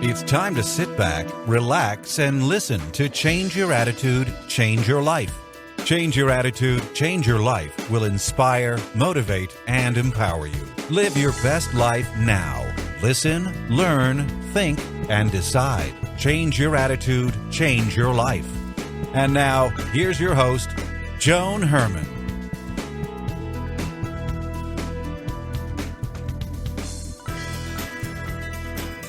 It's time to sit back, relax, and listen to Change Your Attitude, Change Your Life. Change Your Attitude, Change Your Life will inspire, motivate, and empower you. Live your best life now. Listen, learn, think, and decide. Change your attitude, change your life. And now, here's your host, Joan Herman.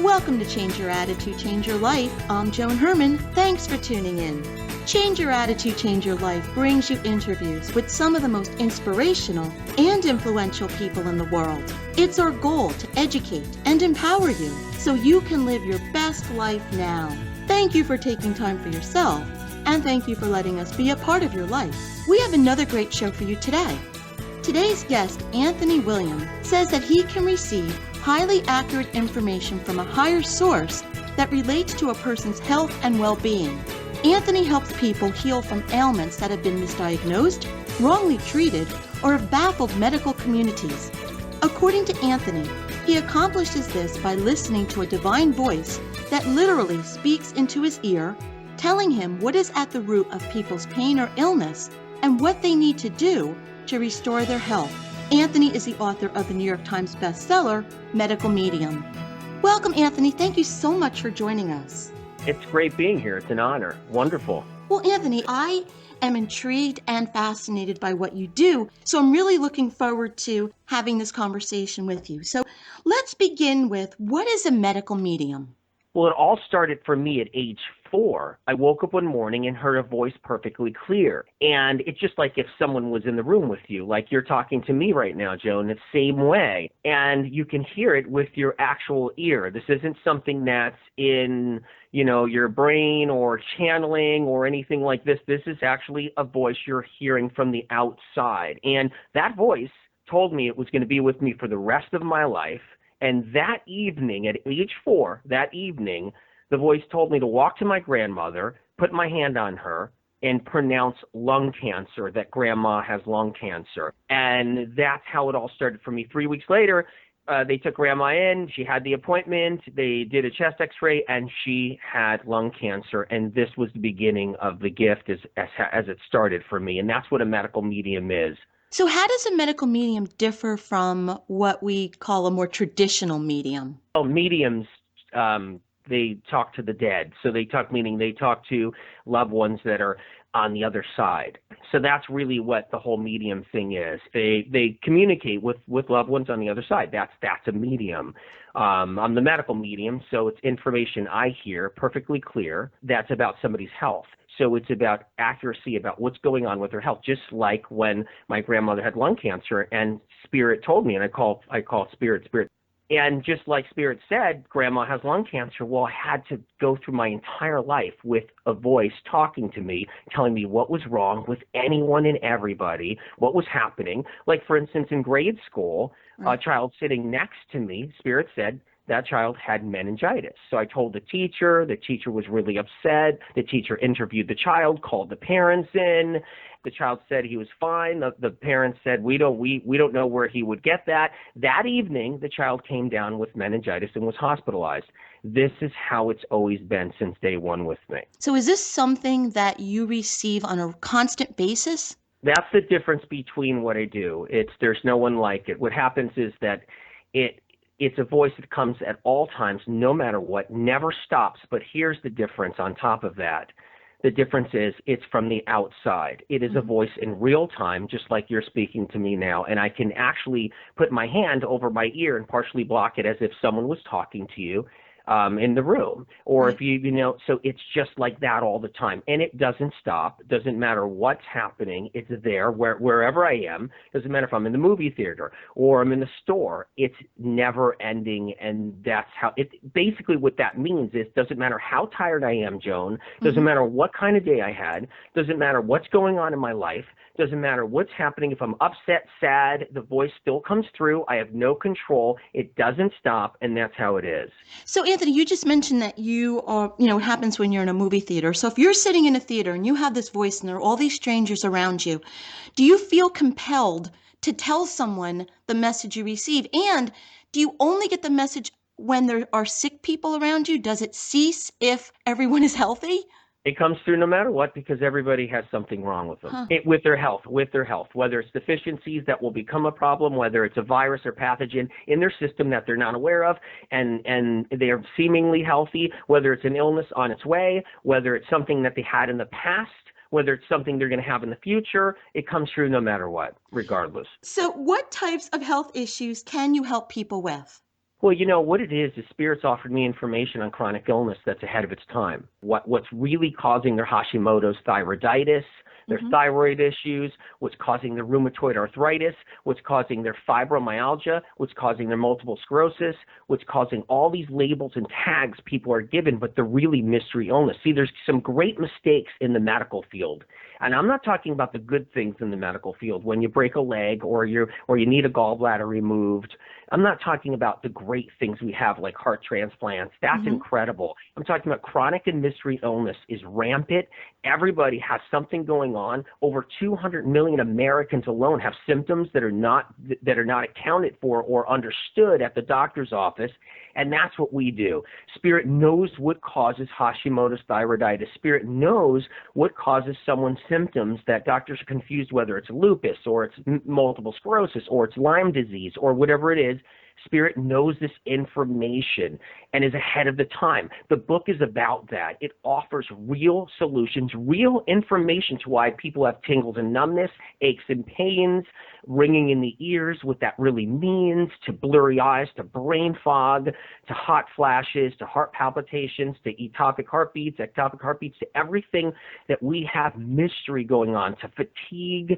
Welcome to Change Your Attitude, Change Your Life. I'm Joan Herman. Thanks for tuning in. Change Your Attitude, Change Your Life brings you interviews with some of the most inspirational and influential people in the world. It's our goal to educate and empower you so you can live your best life now. Thank you for taking time for yourself, and thank you for letting us be a part of your life. We have another great show for you today. Today's guest, Anthony William, says that he can receive highly accurate information from a higher source that relates to a person's health and well-being. Anthony helps people heal from ailments that have been misdiagnosed, wrongly treated, or have baffled medical communities. According to Anthony, he accomplishes this by listening to a divine voice that literally speaks into his ear, telling him what is at the root of people's pain or illness and what they need to do to restore their health. Anthony is the author of the New York Times bestseller, Medical Medium. Welcome, Anthony. Thank you so much for joining us. It's great being here. It's an honor. Wonderful. Well, Anthony, I am intrigued and fascinated by what you do, so I'm really looking forward to having this conversation with you. So let's begin with, what is a medical medium? Well, it all started for me at age 4. I woke up one morning and heard a voice perfectly clear. And it's just like if someone was in the room with you, like you're talking to me right now, Joan, the same way. And you can hear it with your actual ear. This isn't something that's in, your brain or channeling or anything like this. This is actually a voice you're hearing from the outside. And that voice told me it was going to be with me for the rest of my life. And that evening, at age 4, the voice told me to walk to my grandmother, put my hand on her, and pronounce lung cancer, that grandma has lung cancer. And that's how it all started for me. 3 weeks later, they took grandma in. She had the appointment. They did a chest x-ray, and she had lung cancer. And this was the beginning of the gift as it started for me. And that's what a medical medium is. So how does a medical medium differ from what we call a more traditional medium? Well, mediums, they talk to the dead. So they talk to loved ones that are on the other side. So that's really what the whole medium thing is. They communicate with loved ones on the other side. That's a medium. I'm the medical medium, so it's information I hear perfectly clear that's about somebody's health. So it's about accuracy about what's going on with her health, just like when my grandmother had lung cancer and Spirit told me, and I call Spirit. And just like Spirit said, grandma has lung cancer. Well, I had to go through my entire life with a voice talking to me, telling me what was wrong with anyone and everybody, what was happening. Like, for instance, in grade school, a child sitting next to me, Spirit said, that child had meningitis. So I told the teacher was really upset. The teacher interviewed the child, called the parents in. The child said he was fine. The parents said, we don't know where he would get that. That evening, the child came down with meningitis and was hospitalized. This is how it's always been since day one with me. So is this something that you receive on a constant basis? That's the difference between what I do. There's no one like it. What happens is that it's a voice that comes at all times, no matter what, never stops. But here's the difference on top of that. The difference is it's from the outside. It is a voice in real time, just like you're speaking to me now. And I can actually put my hand over my ear and partially block it as if someone was talking to you in the room. Or if so it's just like that all the time. And it doesn't stop. It doesn't matter what's happening. It's there wherever I am. Doesn't matter if I'm in the movie theater or I'm in the store. It's never ending. And that's how basically what that means is doesn't matter how tired I am, Joan. Doesn't matter what kind of day I had. Doesn't matter what's going on in my life. Doesn't matter what's happening. If I'm upset, sad, the voice still comes through. I have no control. It doesn't stop, and that's how it is. So, Anthony, you just mentioned that you are, it happens when you're in a movie theater. So if you're sitting in a theater and you have this voice and there are all these strangers around you, do you feel compelled to tell someone the message you receive? And do you only get the message when there are sick people around you? Does it cease if everyone is healthy? It comes through no matter what because everybody has something wrong with them, with their health, whether it's deficiencies that will become a problem, whether it's a virus or pathogen in their system that they're not aware of, and they're seemingly healthy, whether it's an illness on its way, whether it's something that they had in the past, whether it's something they're going to have in the future. It comes through no matter what, regardless. So what types of health issues can you help people with? Well, what it is Spirit's offered me information on chronic illness that's ahead of its time. What's really causing their Hashimoto's thyroiditis, their thyroid issues, what's causing their rheumatoid arthritis, what's causing their fibromyalgia, what's causing their multiple sclerosis, what's causing all these labels and tags people are given, but they're really mystery illness. See, there's some great mistakes in the medical field. And I'm not talking about the good things in the medical field when you break a leg or you need a gallbladder removed. I'm not talking about the great things we have like heart transplants. That's incredible. I'm talking about chronic and mystery illness is rampant. Everybody has something going on. Over 200 million Americans alone have symptoms that are not accounted for or understood at the doctor's office. And that's what we do. Spirit knows what causes Hashimoto's thyroiditis. Spirit knows what causes someone's symptoms that doctors are confused whether it's lupus or it's multiple sclerosis or it's Lyme disease or whatever it is. Spirit knows this information and is ahead of the time. The book is about that. It offers real solutions, real information to why people have tingles and numbness, aches and pains, ringing in the ears, what that really means, to blurry eyes, to brain fog, to hot flashes, to heart palpitations, to ectopic heartbeats, to everything that we have mystery going on, to fatigue.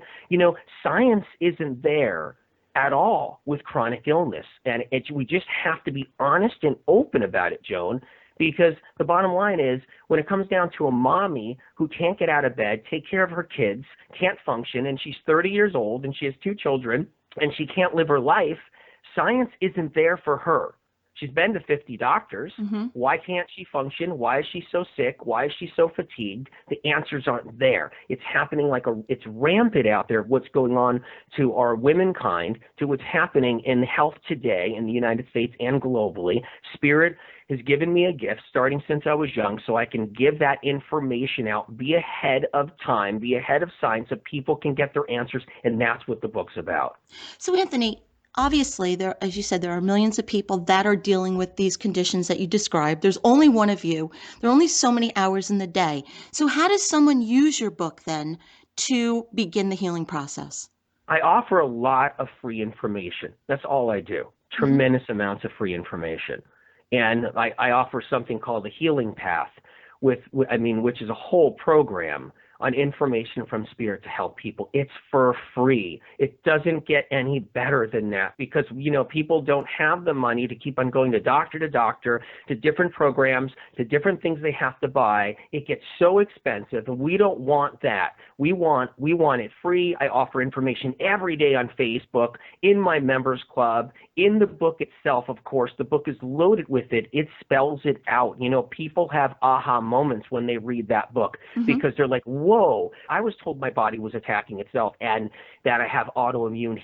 Science isn't there at all with chronic illness. And we just have to be honest and open about it, Joan, because the bottom line is when it comes down to a mommy who can't get out of bed, take care of her kids, can't function, and she's 30 years old and she has 2 children and she can't live her life, science isn't there for her. She's been to 50 doctors. Why can't she function? Why is she so sick? Why is she so fatigued? The answers aren't there. It's happening it's rampant out there, what's going on to our womankind, to what's happening in health today in the United States and globally. Spirit has given me a gift starting since I was young so I can give that information out, be ahead of time, be ahead of science so people can get their answers, and that's what the book's about. So, Anthony, obviously, as you said, there are millions of people that are dealing with these conditions that you described. There's only one of you. There are only so many hours in the day. So how does someone use your book then to begin the healing process? I offer a lot of free information. That's all I do. Tremendous amounts of free information. And I offer something called the Healing Path, which is a whole program on information from Spirit to help people. It's for free. It doesn't get any better than that because, people don't have the money to keep on going to doctor, to different programs, to different things they have to buy. It gets so expensive, and we don't want that. We want it free. I offer information every day on Facebook, in my members club, in the book itself, of course. The book is loaded with it. It spells it out. People have aha moments when they read that book because they're like, whoa, I was told my body was attacking itself and that I have autoimmune.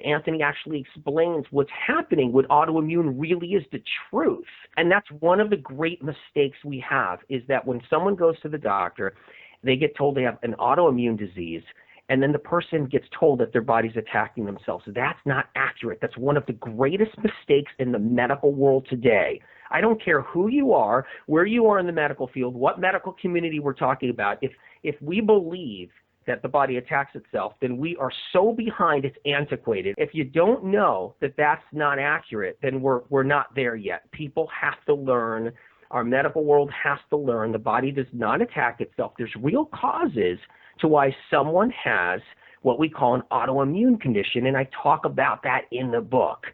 Anthony actually explains what's happening with autoimmune really is the truth. And that's one of the great mistakes we have is that when someone goes to the doctor, they get told they have an autoimmune disease, and then the person gets told that their body's attacking themselves. That's not accurate. That's one of the greatest mistakes in the medical world today. I don't care who you are, where you are in the medical field, what medical community we're talking about. If we believe that the body attacks itself, then we are so behind it's antiquated. If you don't know that that's not accurate, then we're not there yet. People have to learn. Our medical world has to learn the body does not attack itself. There's real causes to why someone has what we call an autoimmune condition, and I talk about that in the book.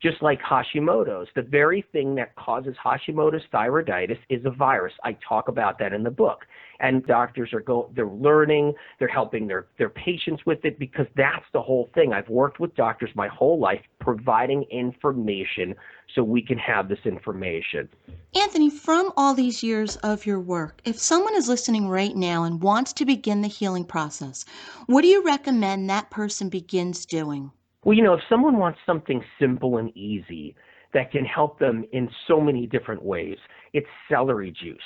Just like Hashimoto's, the very thing that causes Hashimoto's thyroiditis is a virus. I talk about that in the book. And doctors they're learning, they're helping their patients with it because that's the whole thing. I've worked with doctors my whole life providing information so we can have this information. Anthony, from all these years of your work, if someone is listening right now and wants to begin the healing process, what do you recommend that person begins doing? Well, if someone wants something simple and easy, that can help them in so many different ways. It's celery juice,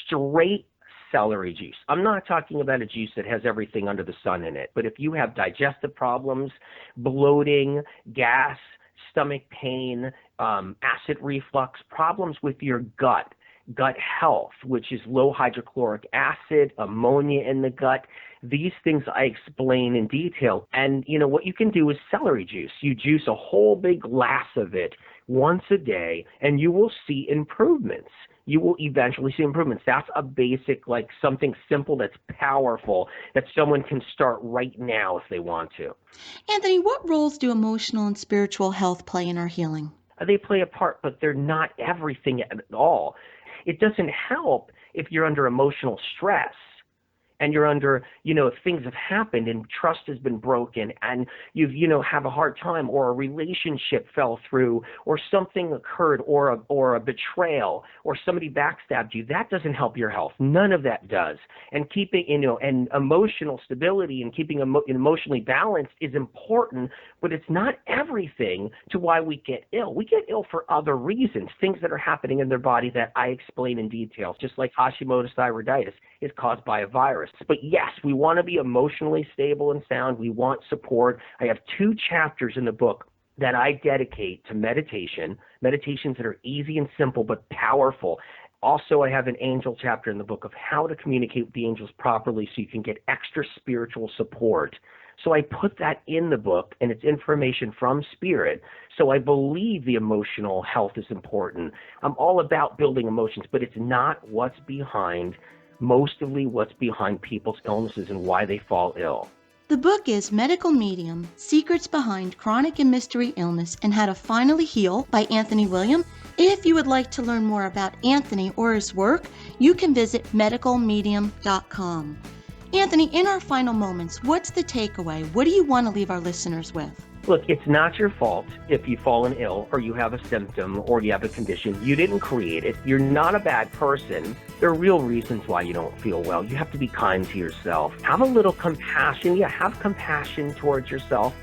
straight celery juice. I'm not talking about a juice that has everything under the sun in it, but if you have digestive problems, bloating, gas, stomach pain, acid reflux, problems with your gut health, which is low hydrochloric acid, ammonia in the gut. These things I explain in detail. And, what you can do is celery juice. You juice a whole big glass of it once a day, and you will see improvements. You will eventually see improvements. That's a basic, something simple that's powerful that someone can start right now if they want to. Anthony, what roles do emotional and spiritual health play in our healing? They play a part, but they're not everything at all. It doesn't help if you're under emotional stress and you're under, things have happened and trust has been broken and you've, have a hard time, or a relationship fell through, or something occurred, or a betrayal, or somebody backstabbed you. That doesn't help your health. None of that does. And keeping, and emotional stability and keeping emotionally balanced is important, but it's not everything to why we get ill. We get ill for other reasons, things that are happening in their body that I explain in detail, just like Hashimoto's thyroiditis is caused by a virus. But yes, we want to be emotionally stable and sound. We want support. I have 2 chapters in the book that I dedicate to meditations that are easy and simple but powerful. Also, I have an angel chapter in the book of how to communicate with the angels properly so you can get extra spiritual support. So I put that in the book, and it's information from Spirit. So I believe the emotional health is important. I'm all about building emotions, but it's not what's behind people's illnesses and why they fall ill. The book is Medical Medium, Secrets Behind Chronic and Mystery Illness and How to Finally Heal by Anthony William. If you would like to learn more about Anthony or his work, you can visit medicalmedium.com. Anthony, in our final moments, what's the takeaway? What do you want to leave our listeners with? Look, it's not your fault if you've fallen ill or you have a symptom or you have a condition. You didn't create it. You're not a bad person. There are real reasons why you don't feel well. You have to be kind to yourself. Have a little compassion. Yeah, have compassion towards yourself.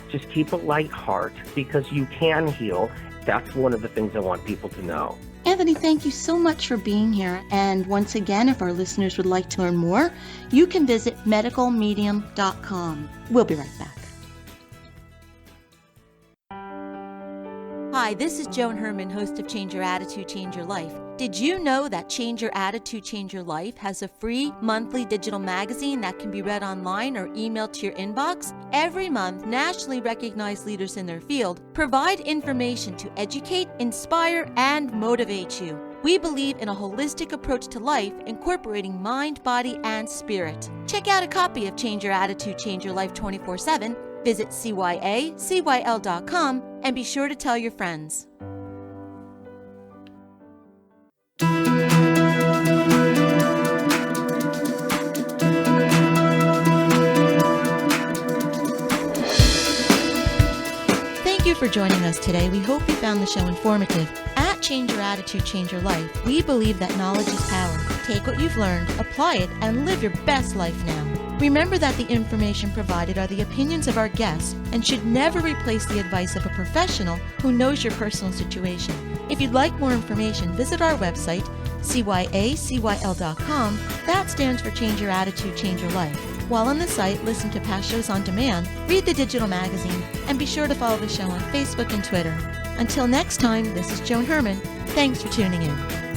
Just keep a light heart because you can heal. That's one of the things I want people to know. Anthony, thank you so much for being here. And once again, if our listeners would like to learn more, you can visit medicalmedium.com. We'll be right back. Hi, this is Joan Herman, host of Change Your Attitude, Change Your Life. Did you know that Change Your Attitude, Change Your Life has a free monthly digital magazine that can be read online or emailed to your inbox? Every month, nationally recognized leaders in their field provide information to educate, inspire, and motivate you. We believe in a holistic approach to life, incorporating mind, body, and spirit. Check out a copy of Change Your Attitude, Change Your Life 24/7. Visit cyacyl.com and be sure to tell your friends. Thank you for joining us today. We hope you found the show informative. At Change Your Attitude, Change Your Life, we believe that knowledge is power. Take what you've learned, apply it, and live your best life now. Remember that the information provided are the opinions of our guests and should never replace the advice of a professional who knows your personal situation. If you'd like more information, visit our website, cyacyl.com. That stands for Change Your Attitude, Change Your Life. While on the site, listen to past shows on demand, read the digital magazine, and be sure to follow the show on Facebook and Twitter. Until next time, this is Joan Herman. Thanks for tuning in.